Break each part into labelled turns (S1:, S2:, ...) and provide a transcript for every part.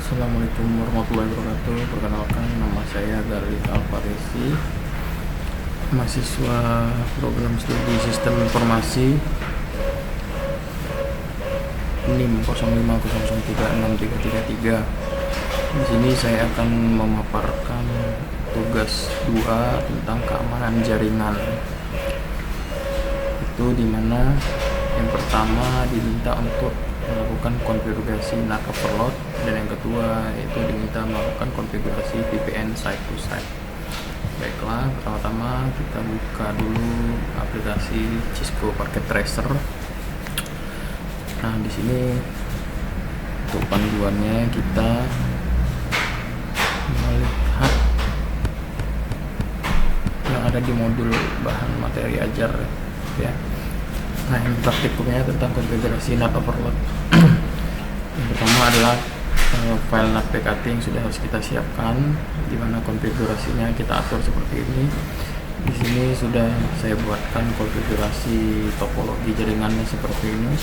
S1: Assalamualaikum warahmatullahi wabarakatuh. Perkenalkan, nama saya Galih Alfarisi, mahasiswa program studi Sistem Informasi NIM 0500363333. Di sini saya akan memaparkan tugas 2 tentang keamanan jaringan. Itu dimana yang pertama diminta untuk melakukan konfigurasi NAT overload, dan yang kedua itu diminta melakukan konfigurasi VPN site to site. Baiklah, pertama-tama kita buka dulu aplikasi Cisco Packet Tracer. Nah, di sini untuk panduannya kita melihat yang ada di modul bahan materi ajar ya. Nah, ini praktikumnya tentang konfigurasi NAT overload. Yang pertama adalah file NAT PKT yang sudah harus kita siapkan, di mana konfigurasinya kita atur seperti ini. Di sini sudah saya buatkan konfigurasi topologi jaringannya seperti ini.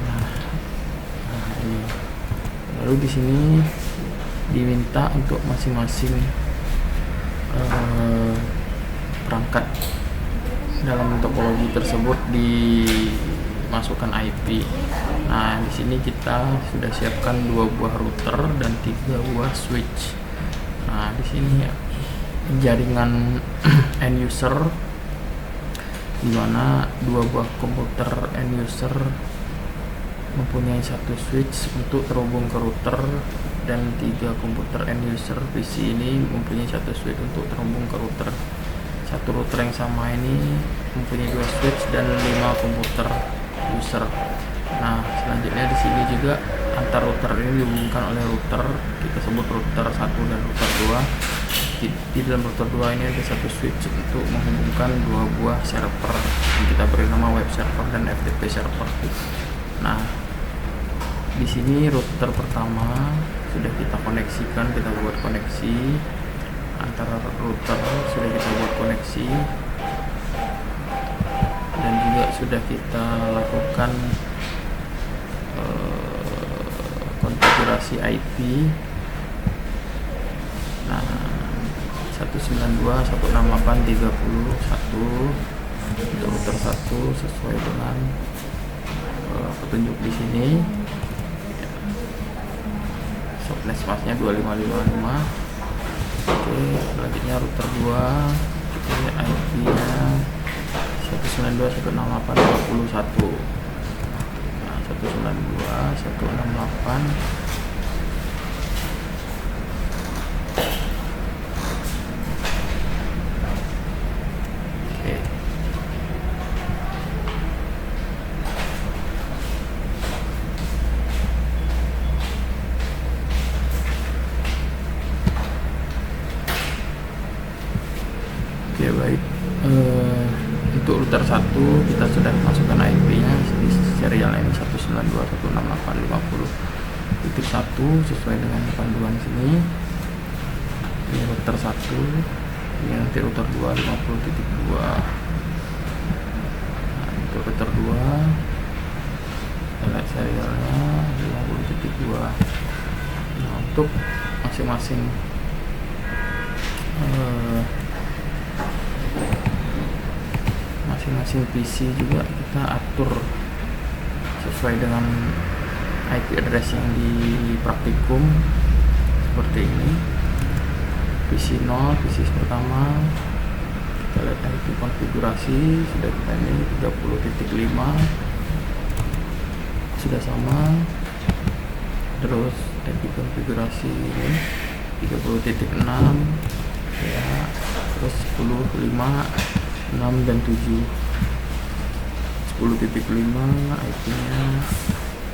S1: Nah, ini. Lalu di sini diminta untuk masing-masing perangkat dalam topologi tersebut dimasukkan IP. Nah, di sini kita sudah siapkan 2 buah router dan 3 buah switch. Nah, di sini jaringan end user, di mana 2 buah komputer end user mempunyai 1 switch untuk terhubung ke router, dan 3 komputer end user PC ini mempunyai 1 switch untuk terhubung ke router. Satu router yang sama ini mempunyai 2 switch dan 5 komputer user. Nah, selanjutnya di sini juga antar router ini dihubungkan oleh router, kita sebut router 1 dan router 2. Di dalam router 2 ini ada 1 switch untuk menghubungkan 2 buah server yang kita beri nama web server dan FTP server. Nah, di sini router pertama sudah kita koneksikan, kita buat koneksi antara router, sudah kita buat koneksi, dan juga sudah kita lakukan konfigurasi IP. Nah, 192.168.31 untuk router 1 sesuai dengan petunjuk di sini. Softness masknya 2555. Oke, selanjutnya router 2 kita lihat IP nya 192.168.21. Nah, 192.168. Oke. Oke, baik. Untuk router 1 kita sudah masukkan IP nya di serial ini 192.168.50.1 sesuai dengan panduan sini. Ini router 1, ini nanti router 2 50.2. Nah, untuk router 2 kita lihat serialnya 50.2. Nah, untuk masing-masing PC juga kita atur sesuai dengan IP address yang di praktikum seperti ini. PC 0, PC pertama, kita lihat IP konfigurasi sudah kita ini 30.5 sudah sama. Terus IP konfigurasi ini 30.6 ya, terus 10, 5, 6 dan 7. 10.5 IP nya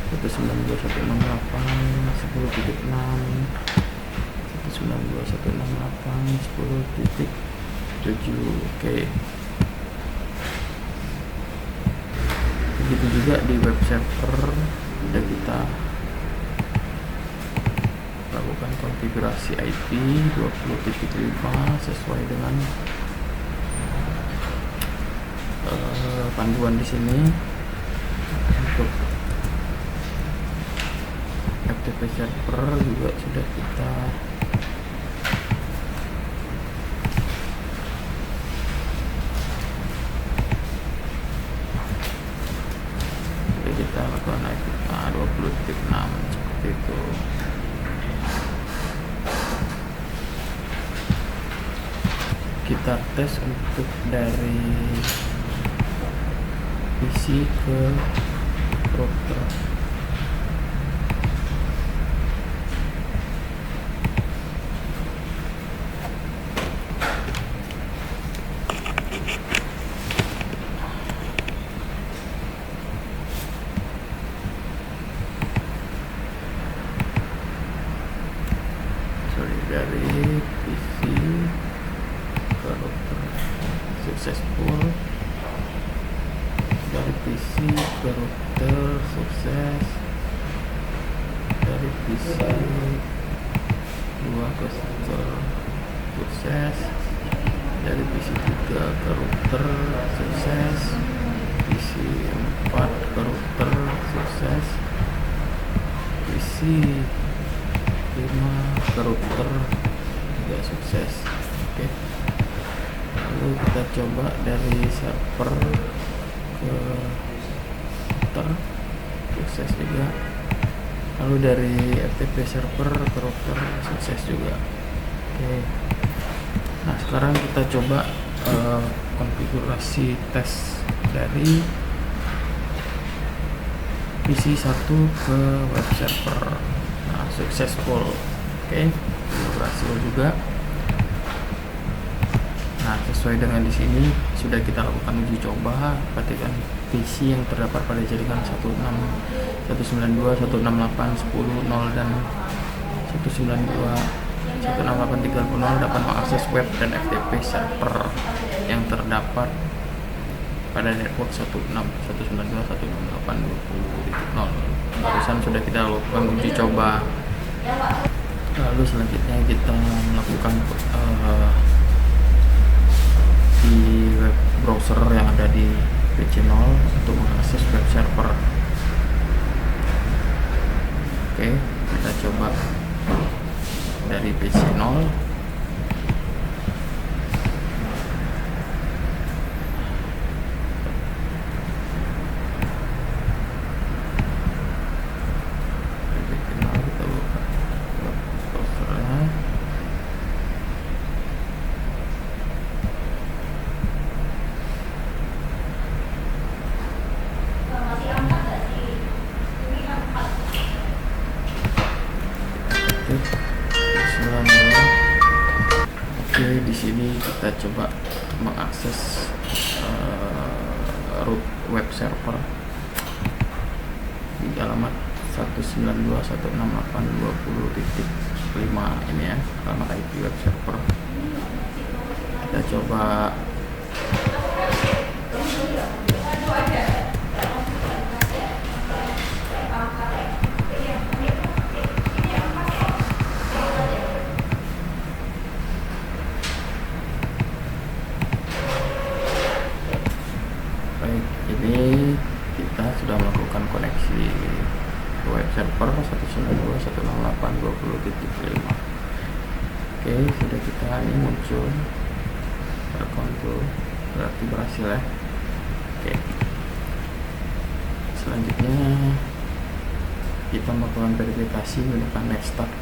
S1: 192.168, 10.6, 192.168, 10.7. Oke. Begitu juga di web server sudah kita lakukan konfigurasi IP 20.5 sesuai dengan panduan di sini. Untuk FTP server juga sudah kita lakukan IP 20.6 seperti itu. Kita tes untuk dari PC ke router. Dari PC ke router successful, dari PC ke router sukses, dari PC 2 ke router sukses, dari PC 3 ke router sukses, PC 4 ke router sukses, PC 5 ke router juga sukses. Oke. Lalu kita coba dari server ke router sukses juga. Lalu dari FTP server ke router sukses juga. Oke. Nah, sekarang kita coba konfigurasi tes dari PC 1 ke web server. Successful. Oke, berhasil juga. Nah, sesuai dengan di sini sudah kita lakukan uji coba. Perhatikan PC yang terdapat pada jaringan 192, 168, 10, 0 dan 192, 168, 30 dapat mengakses web dan FTP server yang terdapat pada network 16, 192, 168, 20.0. Barusan sudah kita lakukan uji coba. Lalu selanjutnya kita melakukan di web browser yang ada di PC0 untuk mengakses web server. Oke, kita coba dari PC0. Oke, di sini kita coba mengakses root web server di alamat 192.168.20.5 ini ya, alamat IP web server. Kita coba ini kita sudah melakukan koneksi ke web server 192.168.20.5. Oke, sudah kita ini muncul terkontrol, berarti berhasil ya. Oke, selanjutnya kita melakukan verifikasi menggunakan next start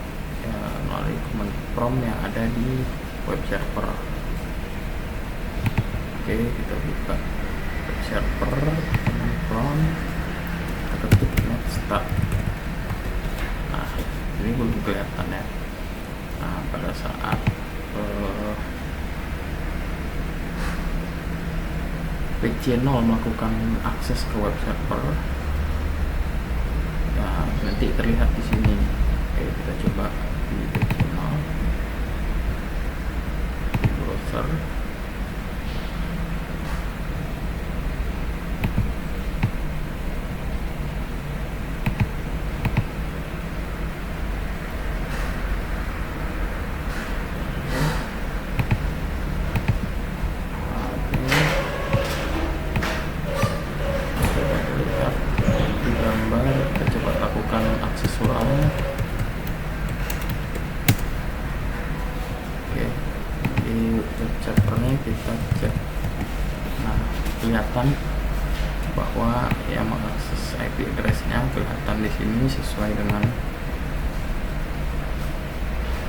S1: ya, melalui command prompt yang ada di web server. Oke, kita buka server command prompt, kita ketik next start. Nah, ini belum kelihatan ya. Nah, pada saat PC0 melakukan akses ke web server, ya nanti terlihat di sini. Oke, kita coba di PC0 di browser. Kita coba lakukan akses ulang. kita cek. Nah, kelihatan bahwa yang mengakses IP address-nya kelihatan di sini sesuai dengan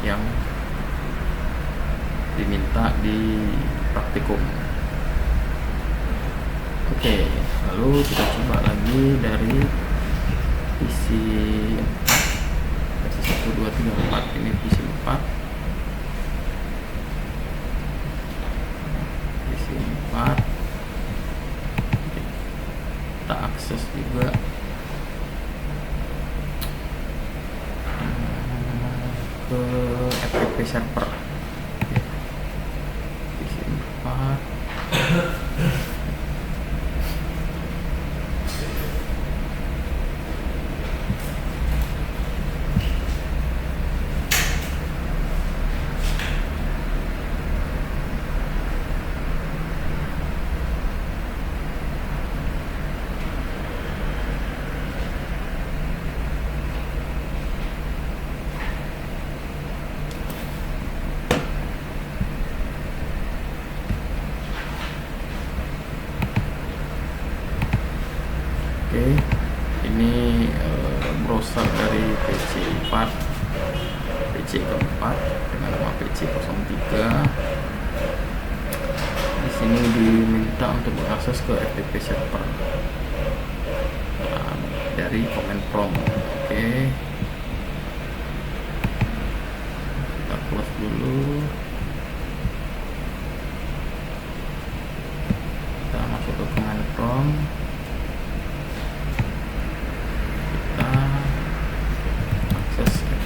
S1: yang diminta di praktikum. Oke, lalu kita coba lagi dari PC 4 versi 1, 2, 3, 4. Ini PC 4. PC 4 kita akses juga ke FTP server. PC 4. Oke, ini browser dari PC 4, PC keempat dengan nama PC 03. Di sini diminta untuk mengakses ke FTP server dari command prompt. Oke, kita close dulu. Kita masuk ke command prompt.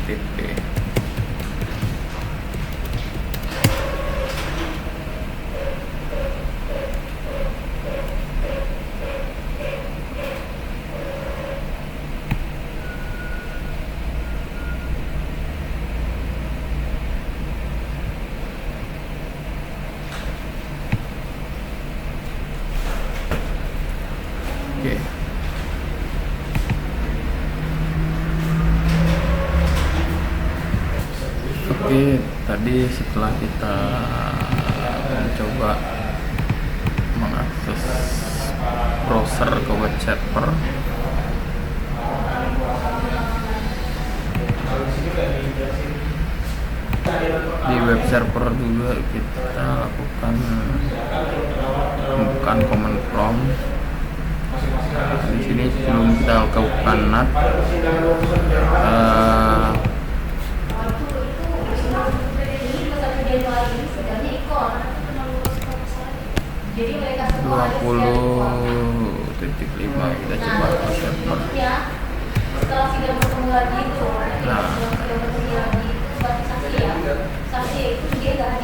S1: FTP. Oke. Oke, tadi setelah kita mencoba mengakses browser ke web server, di web server juga kita lakukan pembukaan command prompt. Nah, di sini sebelum kita lakukan NAT, 20.5 kita coba ke server. Nah,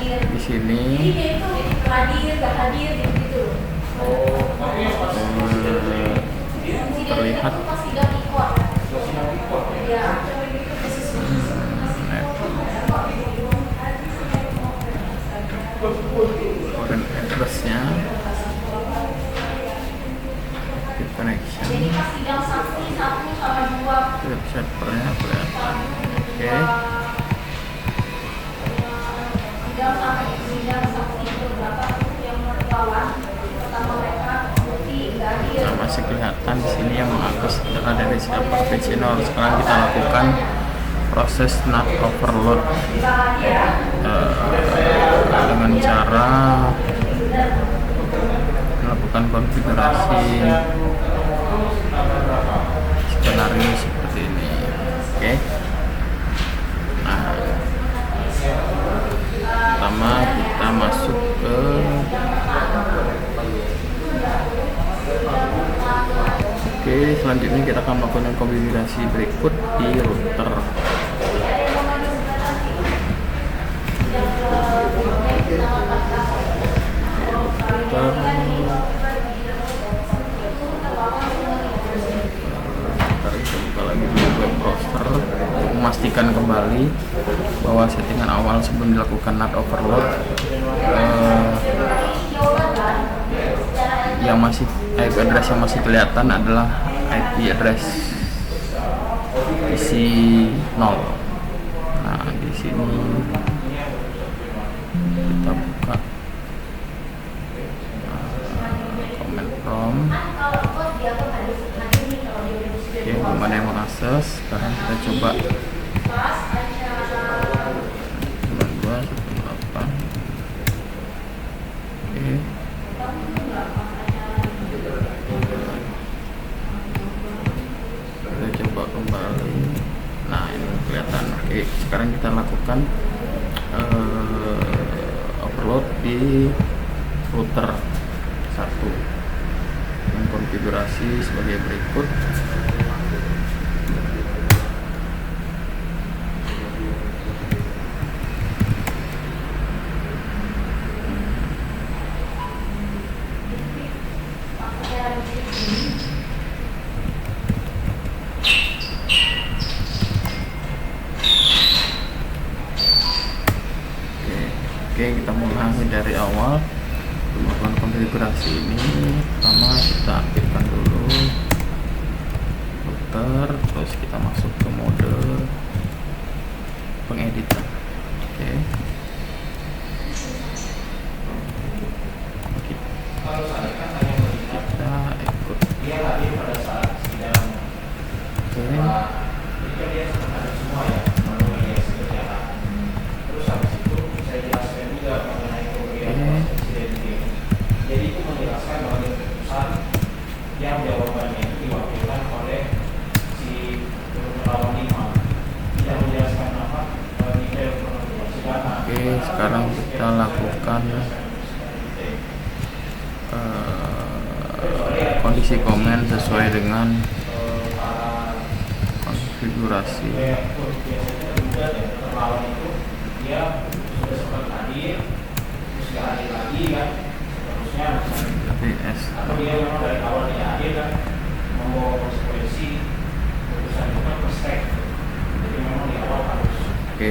S1: di sini terlihat foreign address-nya, active connection, web servernya kelihatan. Oke. Nah, masih kelihatan di sini yang mengakses adalah dari server PC0. Sekarang kita lakukan proses NAT overload dengan cara melakukan konfigurasi skenario seperti ini. Oke. Nah, pertama kita masuk ke selanjutnya kita akan melakukan konfigurasi berikut di router. Kita buka lagi di web browser untuk memastikan kembali bahwa settingan awal sebelum dilakukan NAT overload yang masih IP address yang masih kelihatan adalah IP address PC 0. Nah, di sini kita buka fase. Sekarang kita coba 9218. Oke, kita coba kembali. Nah, ini kelihatan. Oke, sekarang kita lakukan overload di router 1 dengan konfigurasi sebagai berikut. Oke, kita mulai dari awal melakukan konfigurasi ini. Pertama kita aktifkan dulu router, terus kita masuk ke mode pengeditan. Oke. Kita ikut.
S2: Jadi itu menjelaskan bahwa keputusan yang jawabannya itu diwakilkan oleh si relawan 5, tidak menjelaskan apa detail konfigurasi data.
S1: Oke, sekarang kita lakukan kondisi komen sesuai dengan konfigurasi.
S2: Relawan itu dia sudah sempat hadir, terus nggak hadir lagi kan, seterusnya. Atau dia memang dari awal dia hadir kan, membawa konsekuensi keputusan itu kan mistake. Jadi memang di awal harus.
S1: Oke,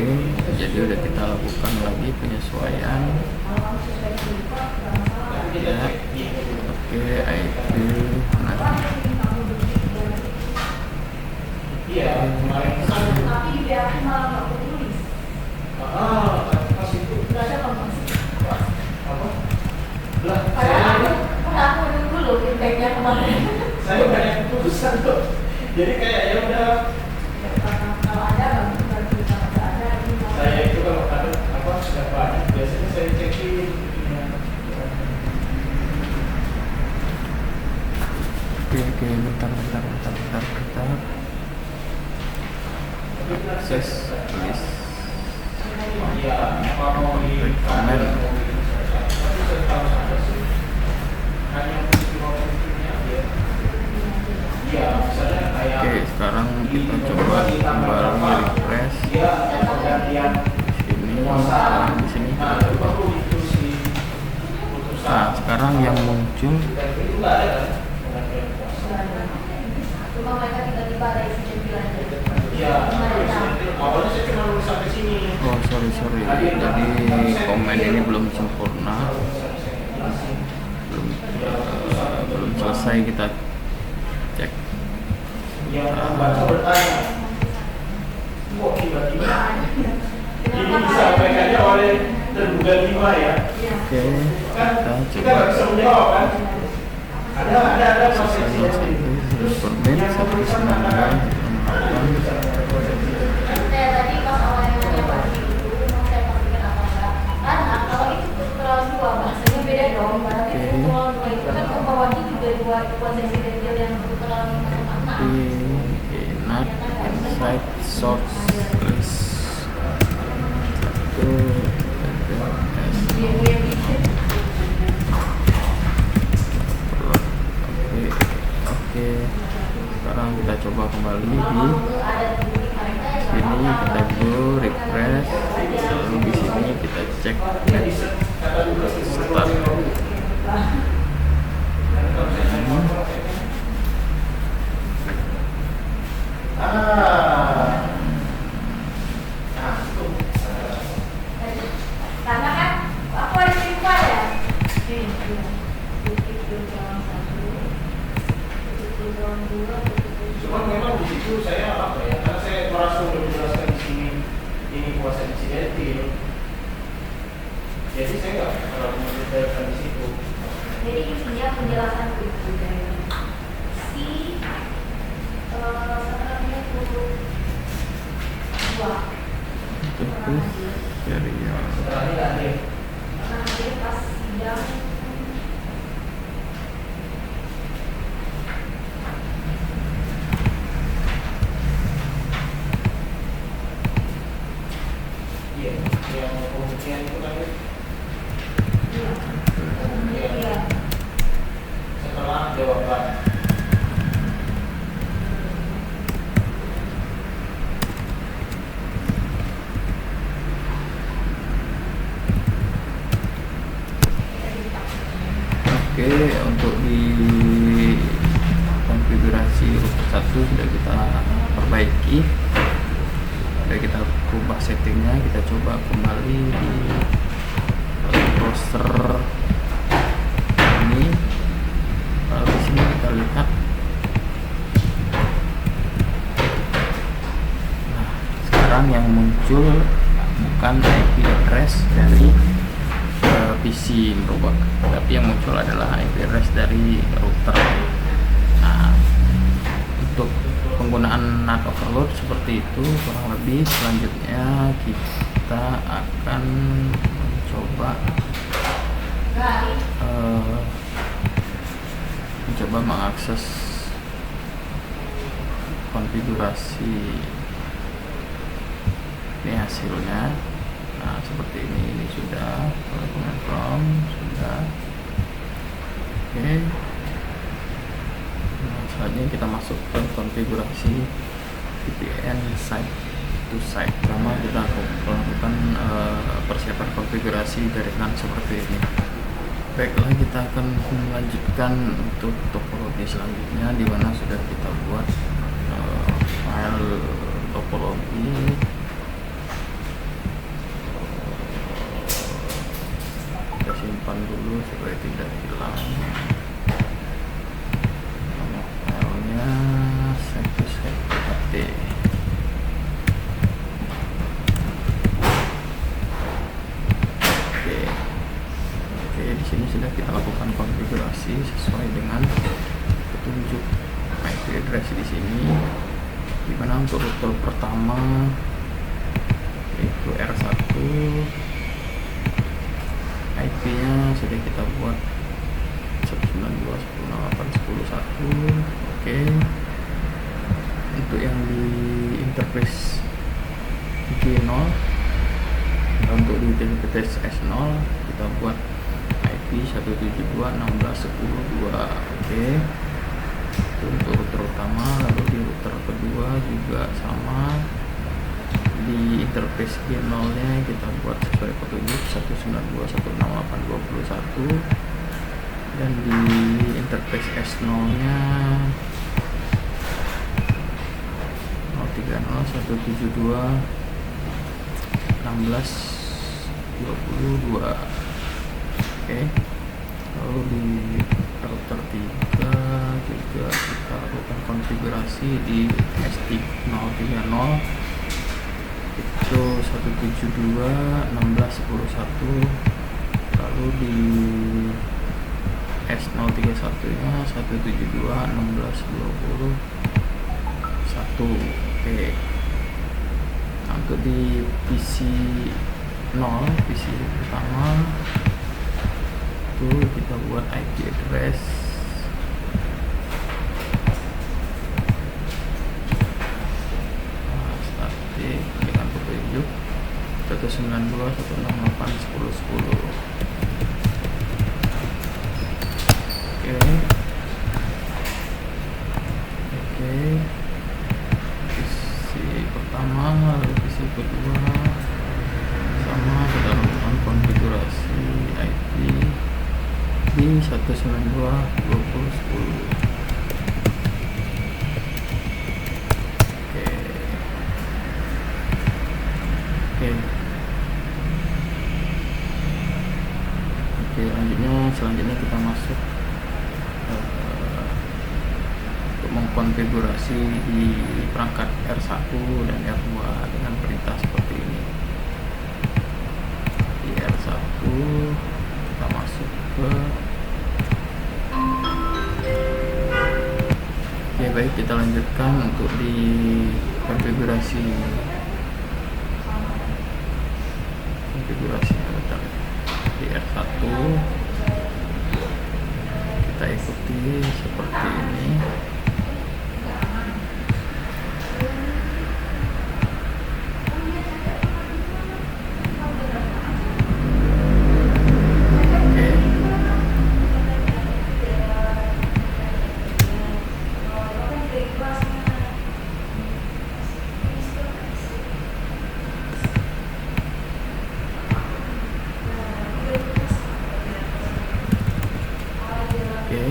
S1: jadi udah kita lakukan lagi penyesuaian. Ya. Oke, IP.
S2: Iya, kemarin tapi dia malah nggak tulis. Pas itu berada apa? Lah, aku dulu feedbacknya kemarin. Saya banyak keputusan tuh. Jadi kayak ya udah. Kalau ada bagus ada. Saya itu kalau ada apa sudah banyak biasanya saya cekin.
S1: Oke, bentar. Akses list. Komen. Oke, sekarang kita coba kembali refresh. Di sini kita coba. Nah, sekarang yang muncul. Oh, sorry. Jadi komen ini belum sempurna. Belum selesai kita cek.
S2: Ini disampaikannya oleh terduga 5 ya.
S1: Oke,
S2: Kita nggak bisa menjawab kan? Ada prosesnya.
S1: Permen 119.
S3: Tadi pas awalnya pagi itu mau saya pastikan apa enggak, karena kalau itu putra 2 bahasanya beda dong. Berarti putra 2 itu kan ke bawahnya juga 2 posisi kecil yang putra 5 sama 6.
S1: Not inside source list. Oke. Sekarang kita coba kembali di sini, kita go refresh, lalu di sini kita cek net start.
S3: Karena kan aku ada cerita ya.
S2: Cuma memang di situ saya apa ya? Karena saya merasa udah menjelaskan di sini ini kuasa insidentil. Jadi saya nggak terlalu mendetailkan di situ.
S3: Jadi intinya penjelasan itu dari si
S1: Terus serial. Oke, untuk di konfigurasi router 1 sudah kita perbaiki, sudah kita ubah settingnya. Kita coba kembali di browser ini. Lalu di sini kita lihat, nah sekarang yang muncul bukan IP address dari PC merubah, tapi yang muncul adalah IP address dari router. Nah, untuk penggunaan NAT overload seperti itu kurang lebih. Selanjutnya kita akan mencoba mengakses konfigurasi. Ini hasilnya. Nah, seperti ini sudah command prompt sudah. Oke. Nah, selanjutnya kita masuk ke konfigurasi VPN site to site. Pertama kita melakukan persiapan konfigurasi jaringan seperti ini. Baiklah, kita akan melanjutkan untuk topologi selanjutnya, di mana sudah kita buat file topologi. Kita simpan dulu supaya tidak hilang. Nama filenya site2site.ht. Oke, di sini sudah kita lakukan konfigurasi sesuai dengan petunjuk IP address di sini. Di mana untuk router pertama yaitu R1, IP-nya sudah kita buat 192.168.10.1. Oke. Untuk yang di interface G0, untuk di interface S0 kita buat IP 172.16.10.2. Oke. Itu untuk router utama. Lalu di router kedua juga sama, di interface G0 nya kita buat sesuai petunjuk 192.168.20.1, dan di interface S0 nya 030.172.16.22. Oke. Lalu di router 3 juga kita lakukan konfigurasi di ST030 itu 172.16.10.1. lalu di S031 nya 172.16.20.1. Oke. Nah, untuk di PC 0, PC pertama itu kita buat IP address static dengan petunjuk 192.168.10.10. Oke. PC pertama, lalu PC kedua sama, kita lakukan konfigurasi IP di 192.20.10. Oke, selanjutnya kita masuk untuk mengkonfigurasi di perangkat R1 dan R2 dengan perintah seperti ini. Di R1 kita masuk ke baik, kita lanjutkan untuk di konfigurasi konfigurasinya bentar. Di R1 kita ikuti seperti ini. Oke,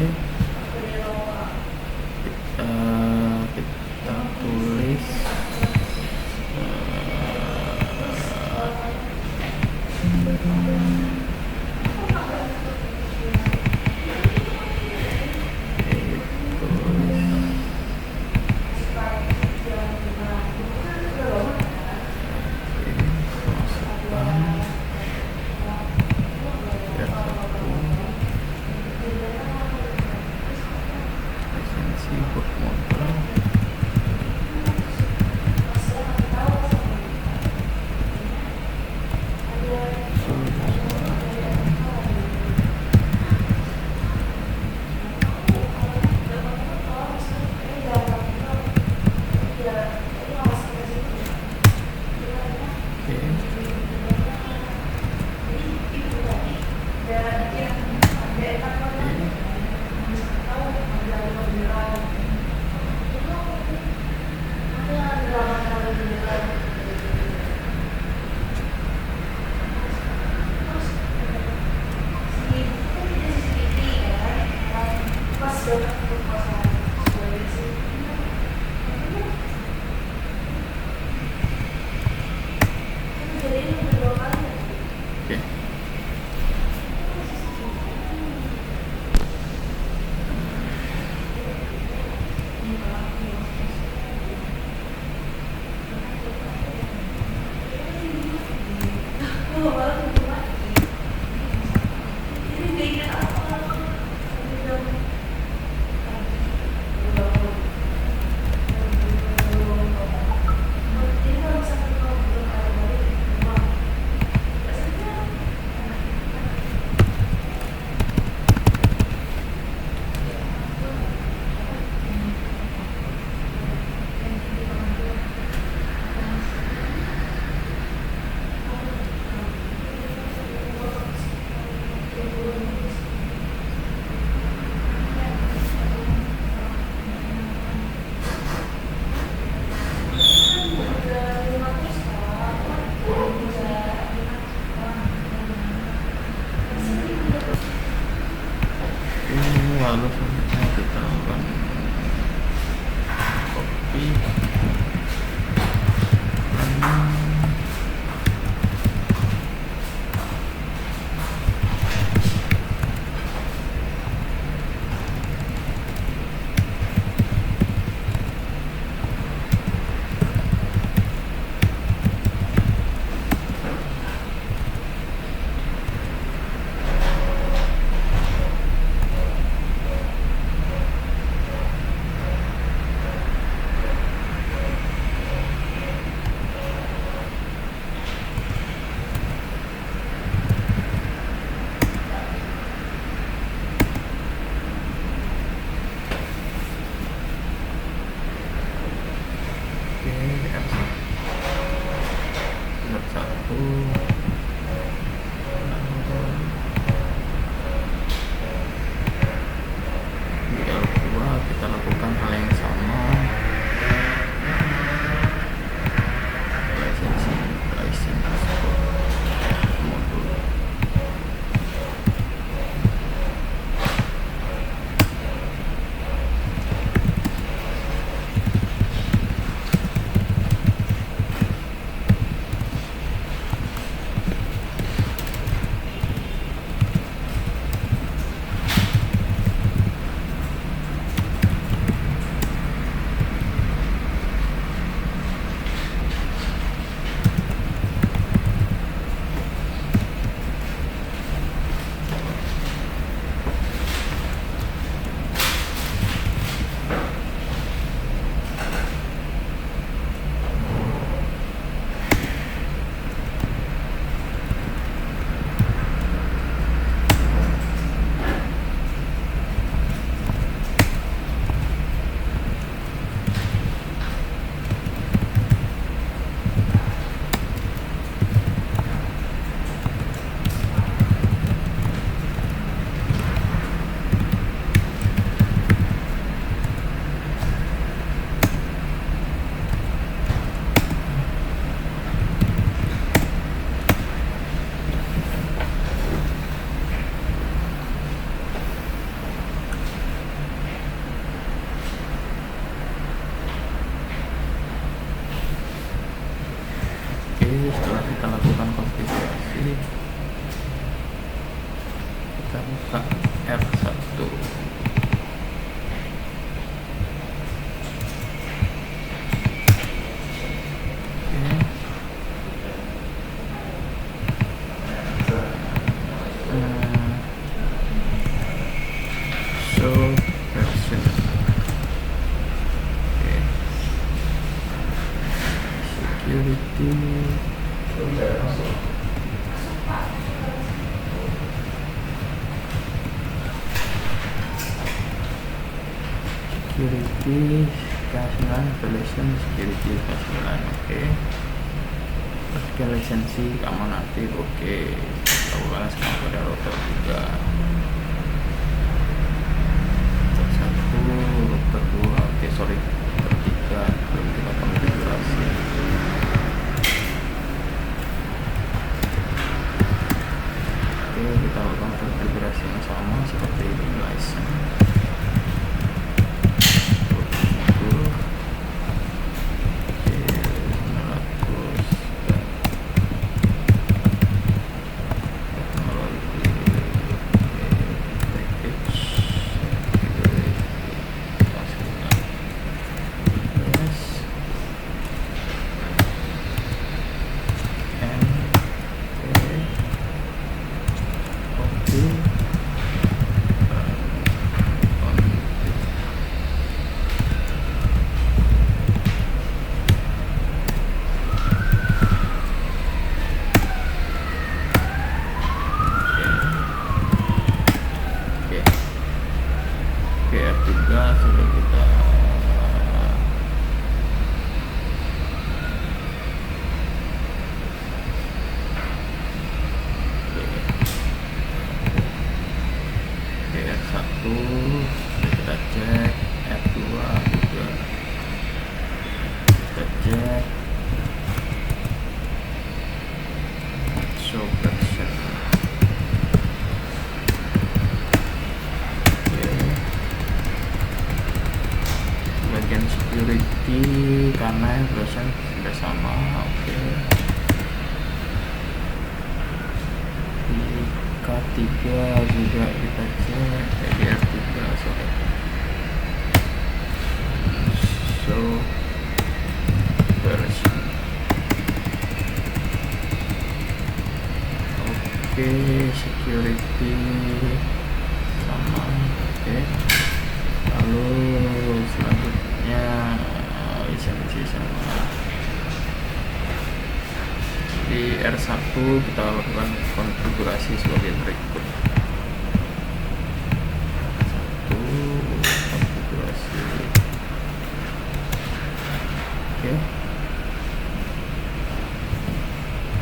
S1: setelah kita lakukan konfigurasi, kita buka R1. Show version. Security. Security K9 Evaluation Security K9. Oke. Vertical lisensi keamanan aktif. Oke. Lakukan sekarang pada router 3. Router 1, router 2. Oke, sorry. Router 3 belum kita konfigurasi. Oke, kita lakukan konfigurasi yang sama seperti ini. License. Sudah kita R1 kita cek, R2 juga kita cek, show version. Bagian security karena version sudah sama. Oke. Di K3 juga kita cek, di R3 sorry. So version. Oke, security sama. Oke. Lalu selanjutnya lisensi sama. Di R1 kita lakukan konfigurasi sebagai berikut. Konfigurasi. Oke.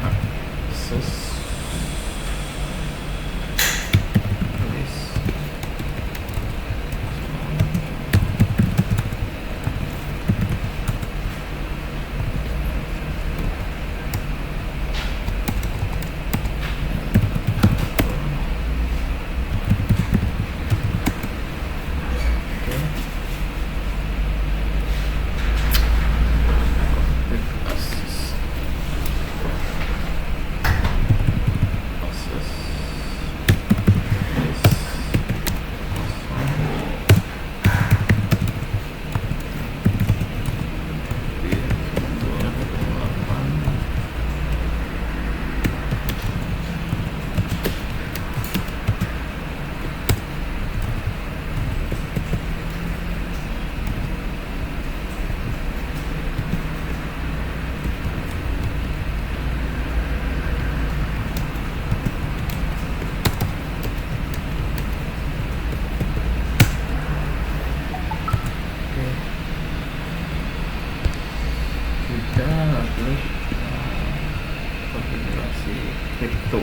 S1: Akses. Konfigurasi kripto.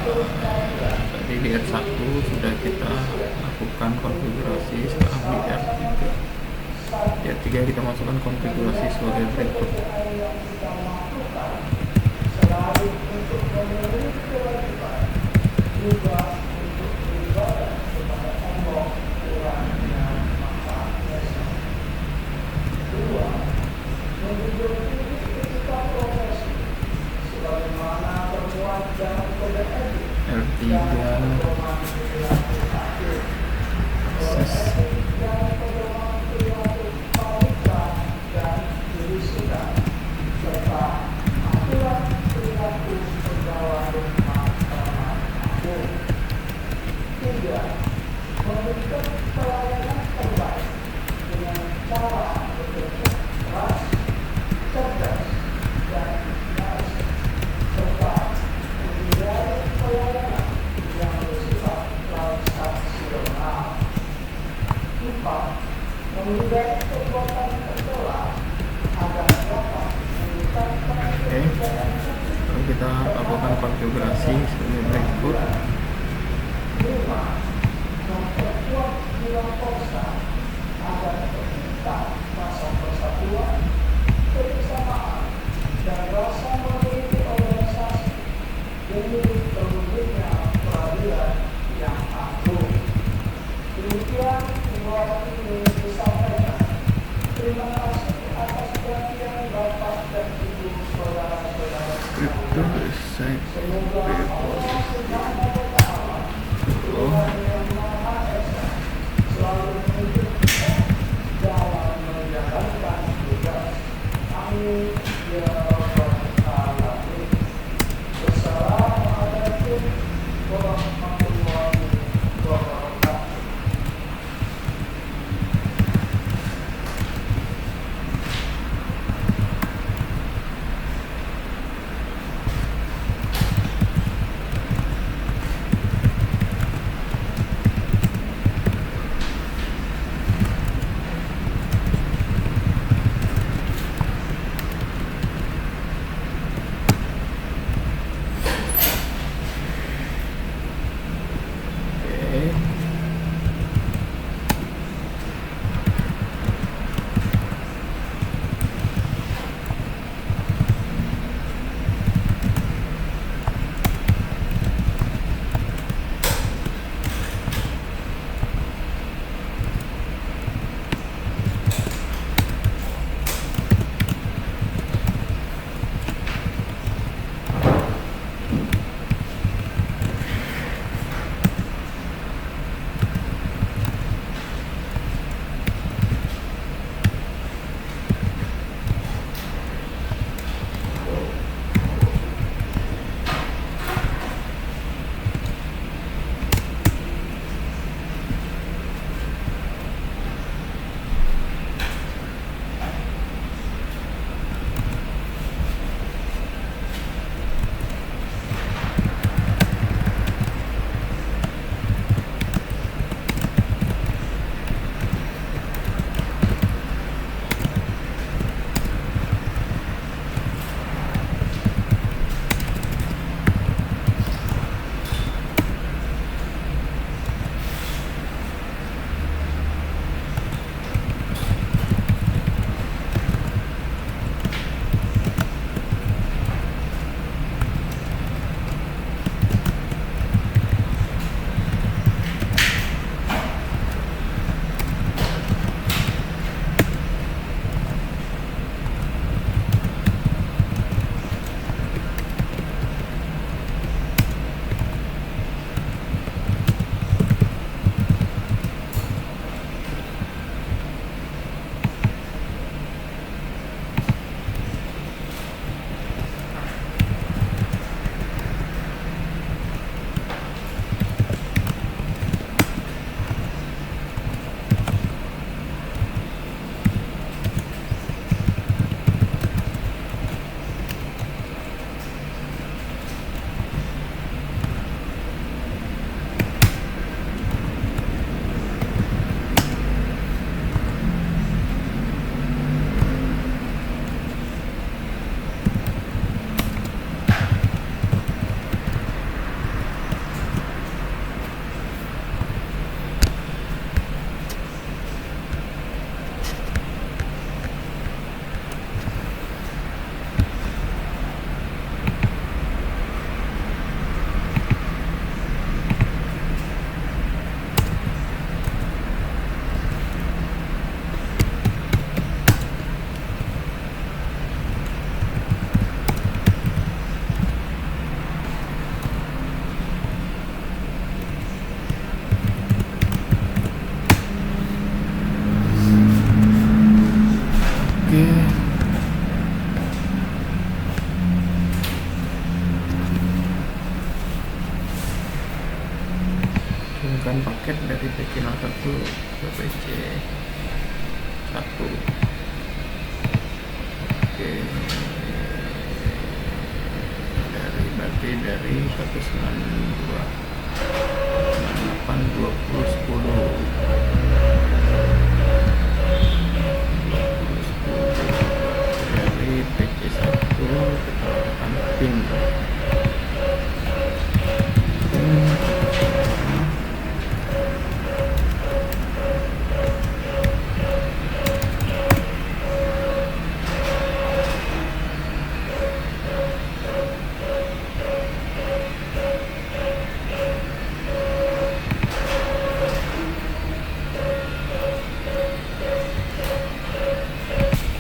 S1: Tadi di R1 sudah kita lakukan konfigurasi, sekarang di R3. Di R3 kita masukkan konfigurasi sebagai berikut. R3 akses Oke, lalu kita lakukan konfigurasi sebagai berikut. Crypto Site menghubungkan paket dari PC01 ke PC1. Oke, berarti dari 192 98 20 10 dari PC1 kita lakukan pin.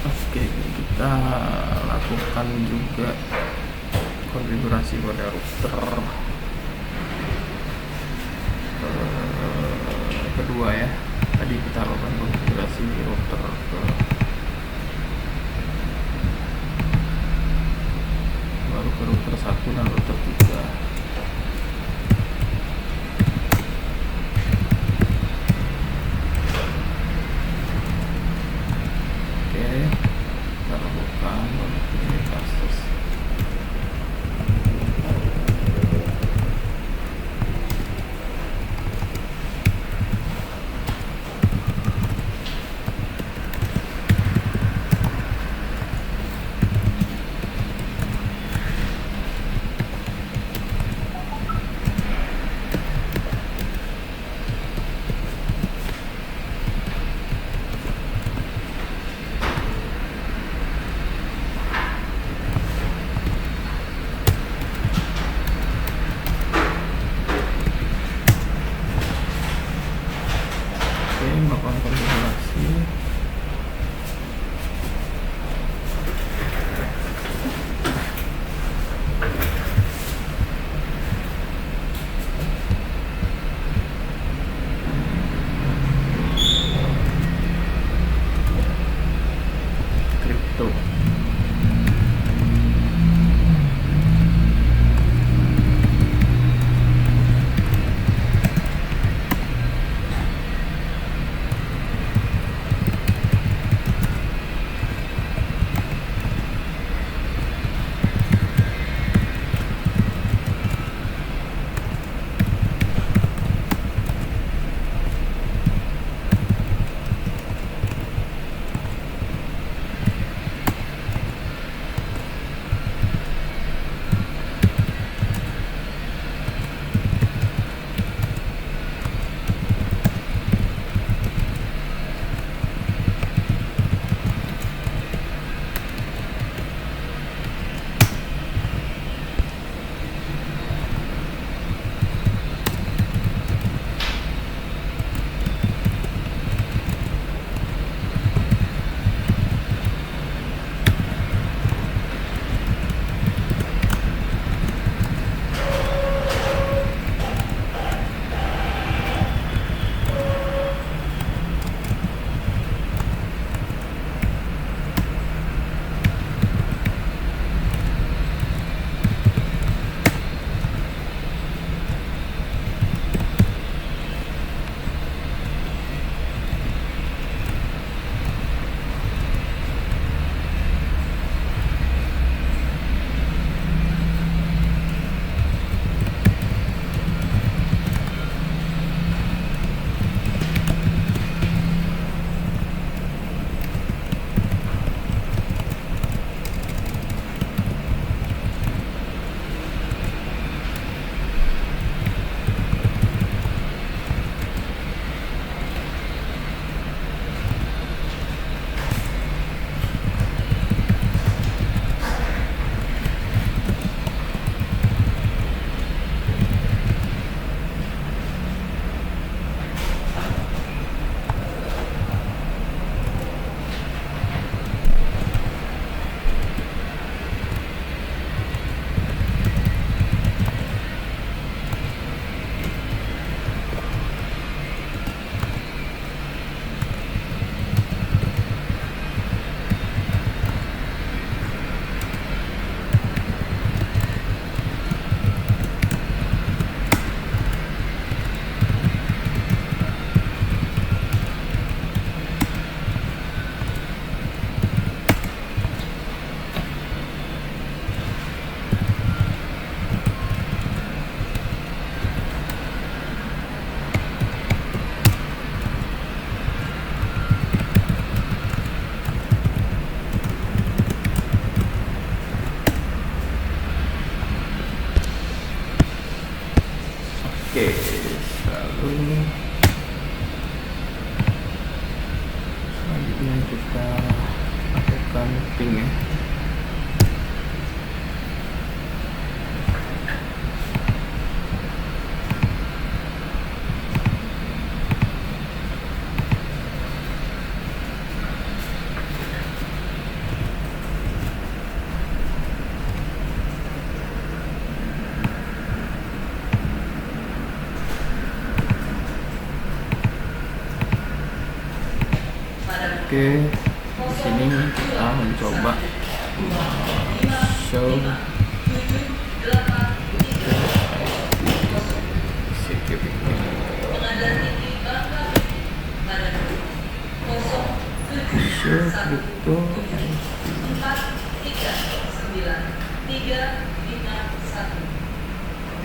S1: Oke, kita lakukan juga konfigurasi pada router kedua ya. Tadi kita lakukan konfigurasi router baru ke router 1 dan router 3. Oke, kita lakukan konfigurasi. Oke, lalu selanjutnya kita lakukan ping ya. Oke, di sini kita mencoba show security. Show crypto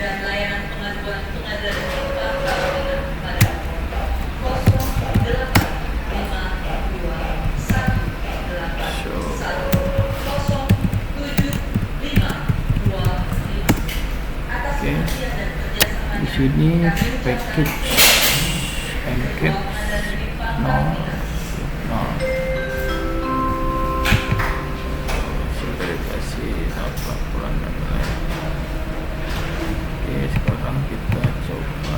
S2: dan layanan pengaduan pengadilan pada 0858 atas kemudian dan kerjasama
S1: di sini package encrypt no verifikasi apa pulang dan lain. Oke, sekarang kita coba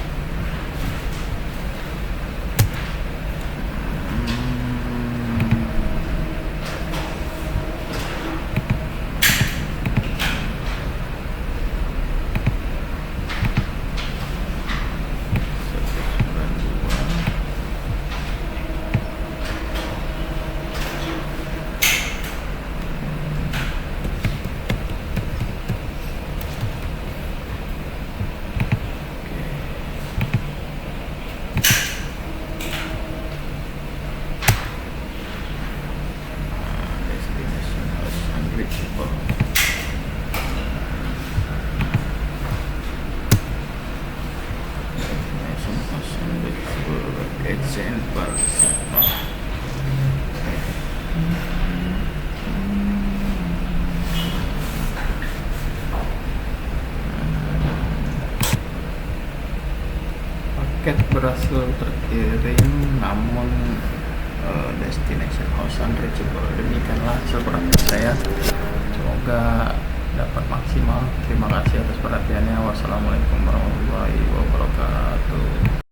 S1: destination house unreachable. Destination house unreachable agent personal. Paket berhasil terkirim namun destination house unreachable. Demikianlah hasil praktek saya, semoga dapat maksimal. Terima kasih atas perhatiannya. Wassalamualaikum warahmatullahi wabarakatuh.